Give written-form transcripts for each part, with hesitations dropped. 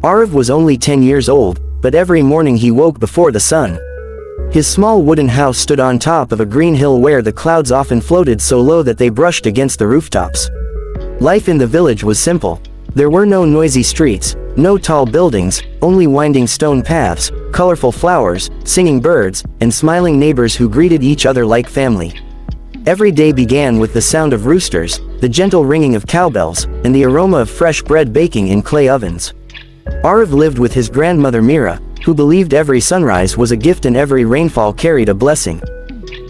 Arav was only 10 years old, but every morning he woke before the sun. His small wooden house stood on top of a green hill where the clouds often floated so low that they brushed against the rooftops. Life in the village was simple. There were no noisy streets, no tall buildings, only winding stone paths, colorful flowers, singing birds, and smiling neighbors who greeted each other like family. Every day began with the sound of roosters, the gentle ringing of cowbells, and the aroma of fresh bread baking in clay ovens. Arav lived with his grandmother Mira, who believed every sunrise was a gift and every rainfall carried a blessing.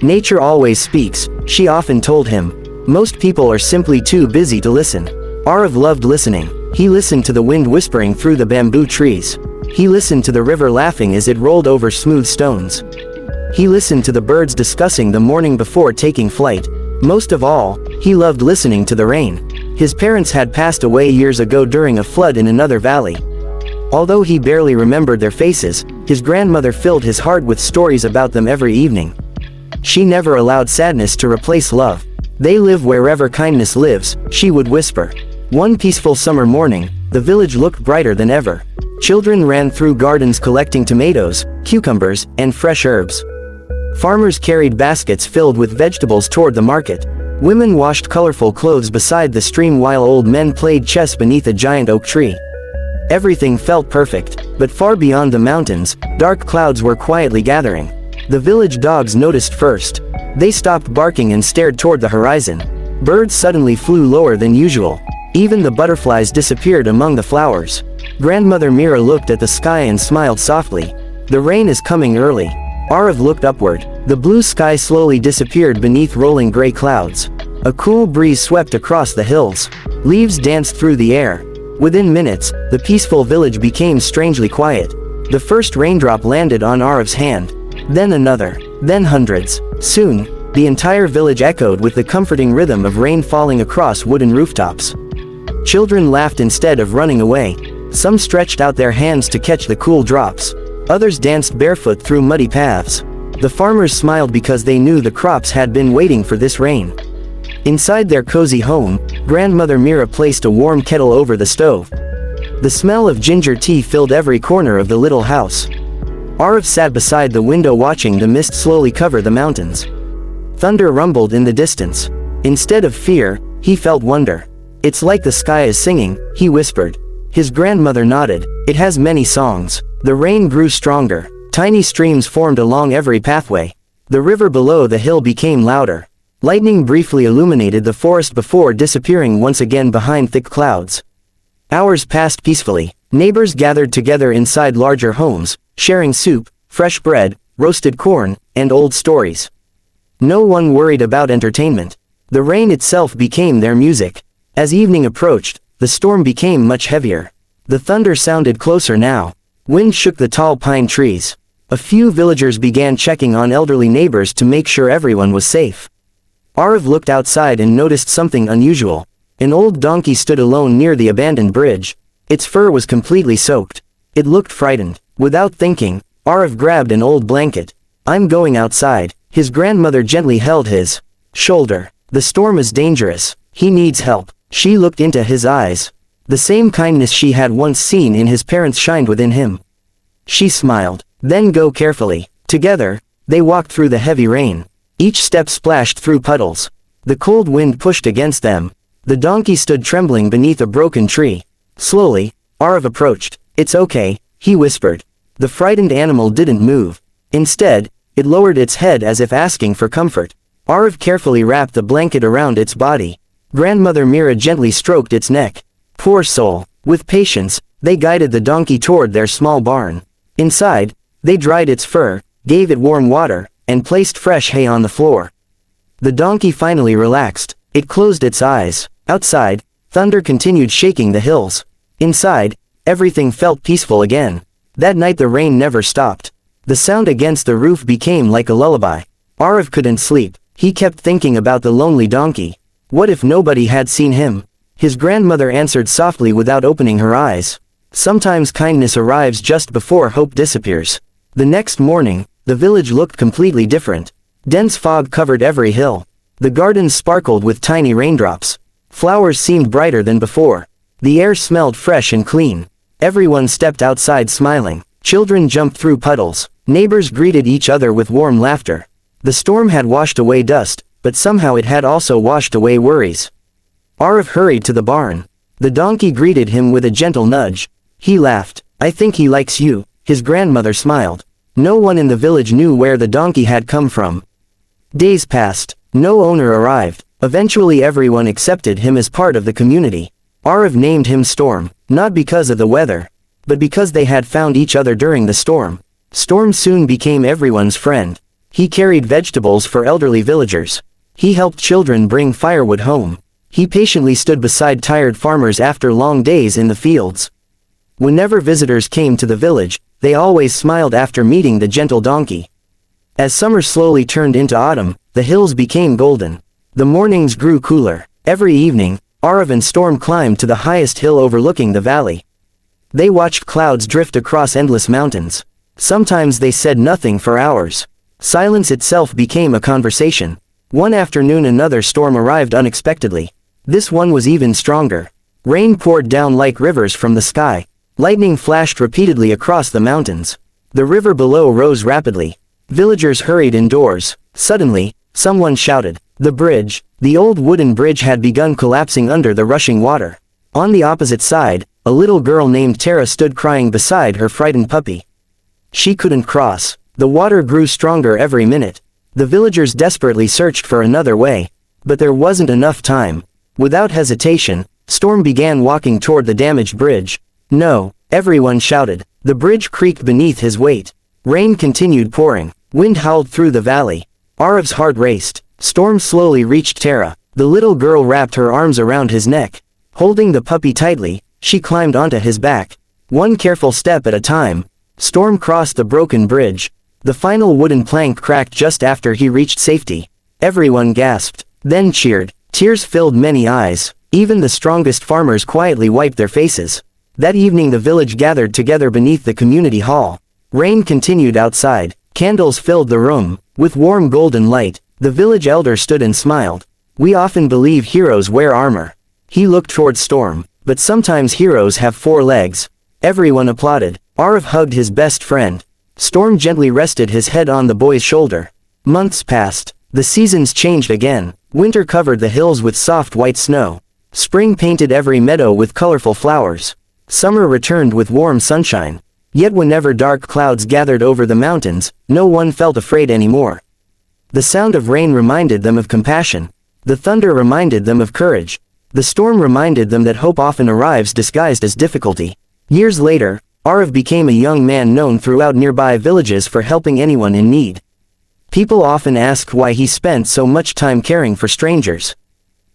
Nature always speaks, she often told him. Most people are simply too busy to listen. Arav loved listening. He listened to the wind whispering through the bamboo trees. He listened to the river laughing as it rolled over smooth stones. He listened to the birds discussing the morning before taking flight. Most of all, he loved listening to the rain. His parents had passed away years ago during a flood in another valley. Although he barely remembered their faces, his grandmother filled his heart with stories about them every evening. She never allowed sadness to replace love. They live wherever kindness lives, she would whisper. One peaceful summer morning, the village looked brighter than ever. Children ran through gardens collecting tomatoes, cucumbers, and fresh herbs. Farmers carried baskets filled with vegetables toward the market. Women washed colorful clothes beside the stream while old men played chess beneath a giant oak tree. Everything felt perfect, but far beyond the mountains, dark clouds were quietly gathering. The village dogs noticed first. They stopped barking and stared toward the horizon. Birds suddenly flew lower than usual. Even the butterflies disappeared among the flowers. Grandmother Mira looked at the sky and smiled softly. The rain is coming early. Arav looked upward. The blue sky slowly disappeared beneath rolling gray clouds. A cool breeze swept across the hills. Leaves danced through the air. Within minutes, the peaceful village became strangely quiet. The first raindrop landed on Arav's hand. Then another. Then hundreds. Soon, the entire village echoed with the comforting rhythm of rain falling across wooden rooftops. Children laughed instead of running away. Some stretched out their hands to catch the cool drops. Others danced barefoot through muddy paths. The farmers smiled because they knew the crops had been waiting for this rain. Inside their cozy home, Grandmother Mira placed a warm kettle over the stove. The smell of ginger tea filled every corner of the little house. Arav sat beside the window watching the mist slowly cover the mountains. Thunder rumbled in the distance. Instead of fear, he felt wonder. "It's like the sky is singing," he whispered. His grandmother nodded. "It has many songs." The rain grew stronger. Tiny streams formed along every pathway. The river below the hill became louder. Lightning briefly illuminated the forest before disappearing once again behind thick clouds. Hours passed peacefully. Neighbors gathered together inside larger homes, sharing soup, fresh bread, roasted corn, and old stories. No one worried about entertainment. The rain itself became their music. As evening approached, the storm became much heavier. The thunder sounded closer now. Wind shook the tall pine trees. A few villagers began checking on elderly neighbors to make sure everyone was safe. Arav looked outside and noticed something unusual. An old donkey stood alone near the abandoned bridge. Its fur was completely soaked. It looked frightened. Without thinking, Arav grabbed an old blanket. "I'm going outside." His grandmother gently held his shoulder. "The storm is dangerous. He needs help." She looked into his eyes. The same kindness she had once seen in his parents shined within him. She smiled. "Then go carefully." Together, they walked through the heavy rain. Each step splashed through puddles. The cold wind pushed against them. The donkey stood trembling beneath a broken tree. Slowly, Arav approached. "It's okay," he whispered. The frightened animal didn't move. Instead, it lowered its head as if asking for comfort. Arav carefully wrapped the blanket around its body. Grandmother Mira gently stroked its neck. Poor soul. With patience, they guided the donkey toward their small barn. Inside, they dried its fur, gave it warm water, and placed fresh hay on the floor. The donkey finally relaxed. It closed its eyes. Outside, thunder continued shaking the hills. Inside, everything felt peaceful again. That night the rain never stopped. The sound against the roof became like a lullaby. Arav couldn't sleep. He kept thinking about the lonely donkey. What if nobody had seen him? His grandmother answered softly without opening her eyes. Sometimes kindness arrives just before hope disappears. The next morning, the village looked completely different. Dense fog covered every hill. The gardens sparkled with tiny raindrops. Flowers seemed brighter than before. The air smelled fresh and clean. Everyone stepped outside smiling. Children jumped through puddles. Neighbors greeted each other with warm laughter. The storm had washed away dust, but somehow it had also washed away worries. Arav hurried to the barn. The donkey greeted him with a gentle nudge. He laughed. "I think he likes you." His grandmother smiled. No one in the village knew where the donkey had come from. Days passed. No owner arrived. Eventually everyone accepted him as part of the community. Arav named him Storm, not because of the weather, but because they had found each other during the storm. Storm soon became everyone's friend. He carried vegetables for elderly villagers. He helped children bring firewood home. He patiently stood beside tired farmers after long days in the fields. Whenever visitors came to the village, they always smiled after meeting the gentle donkey. As summer slowly turned into autumn, the hills became golden. The mornings grew cooler. Every evening, Arav and Storm climbed to the highest hill overlooking the valley. They watched clouds drift across endless mountains. Sometimes they said nothing for hours. Silence itself became a conversation. One afternoon another storm arrived unexpectedly. This one was even stronger. Rain poured down like rivers from the sky. Lightning flashed repeatedly across the mountains. The river below rose rapidly. Villagers hurried indoors. Suddenly, someone shouted. The bridge, the old wooden bridge, had begun collapsing under the rushing water. On the opposite side, a little girl named Tara stood crying beside her frightened puppy. She couldn't cross. The water grew stronger every minute. The villagers desperately searched for another way. But there wasn't enough time. Without hesitation, Storm began walking toward the damaged bridge. "No!" everyone shouted. The bridge creaked beneath his weight. Rain continued pouring. Wind howled through the valley. Arav's heart raced. Storm slowly reached Tara. The little girl wrapped her arms around his neck. Holding the puppy tightly, she climbed onto his back. One careful step at a time, Storm crossed the broken bridge. The final wooden plank cracked just after he reached safety. Everyone gasped, then cheered. Tears filled many eyes. Even the strongest farmers quietly wiped their faces. That evening the village gathered together beneath the community hall. Rain continued outside. Candles filled the room. With warm golden light, the village elder stood and smiled. "We often believe heroes wear armor." He looked toward Storm. "But sometimes heroes have 4 legs." Everyone applauded. Arav hugged his best friend. Storm gently rested his head on the boy's shoulder. Months passed. The seasons changed again. Winter covered the hills with soft white snow. Spring painted every meadow with colorful flowers. Summer returned with warm sunshine. Yet whenever dark clouds gathered over the mountains, no one felt afraid anymore. The sound of rain reminded them of compassion. The thunder reminded them of courage. The storm reminded them that hope often arrives disguised as difficulty. Years later, Arav became a young man known throughout nearby villages for helping anyone in need. People often asked why he spent so much time caring for strangers.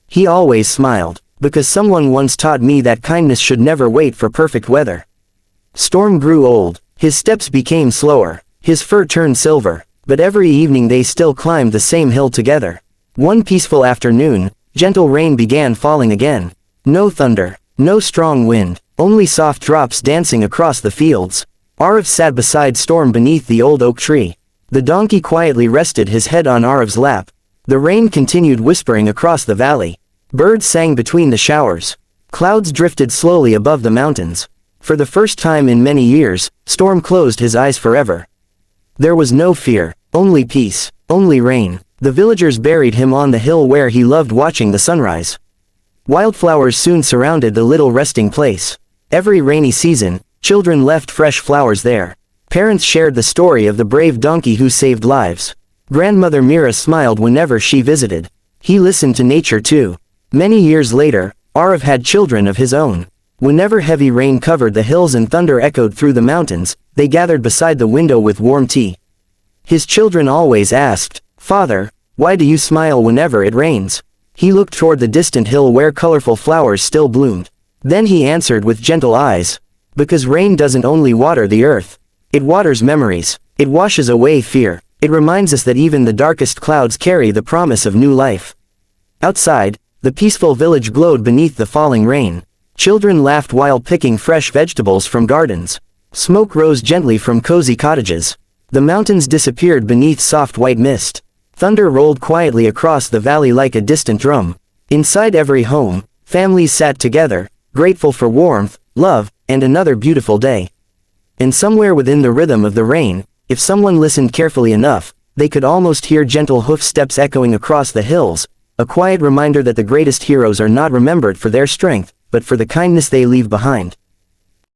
He always smiled, "Because someone once taught me that kindness should never wait for perfect weather." Storm grew old. His steps became slower. His fur turned silver. But every evening they still climbed the same hill together. One peaceful afternoon, gentle rain began falling again. No thunder, no strong wind, only soft drops dancing across the fields. Arav sat beside Storm beneath the old oak tree. The donkey quietly rested his head on Arav's lap. The rain continued whispering across the valley. Birds sang between the showers. Clouds drifted slowly above the mountains. For the first time in many years, Storm closed his eyes forever. There was no fear, only peace, only rain. The villagers buried him on the hill where he loved watching the sunrise. Wildflowers soon surrounded the little resting place. Every rainy season, children left fresh flowers there. Parents shared the story of the brave donkey who saved lives. Grandmother Mira smiled whenever she visited. He listened to nature too. Many years later, Arav had children of his own. Whenever heavy rain covered the hills and thunder echoed through the mountains, they gathered beside the window with warm tea. His children always asked, "Father, why do you smile whenever it rains?" He looked toward the distant hill where colorful flowers still bloomed. Then he answered with gentle eyes, "Because rain doesn't only water the earth. It waters memories. It washes away fear. It reminds us that even the darkest clouds carry the promise of new life." Outside, the peaceful village glowed beneath the falling rain. Children laughed while picking fresh vegetables from gardens. Smoke rose gently from cozy cottages. The mountains disappeared beneath soft white mist. Thunder rolled quietly across the valley like a distant drum. Inside every home, families sat together, grateful for warmth, love, and another beautiful day. And somewhere within the rhythm of the rain, if someone listened carefully enough, they could almost hear gentle hoof steps echoing across the hills, a quiet reminder that the greatest heroes are not remembered for their strength, but for the kindness they leave behind.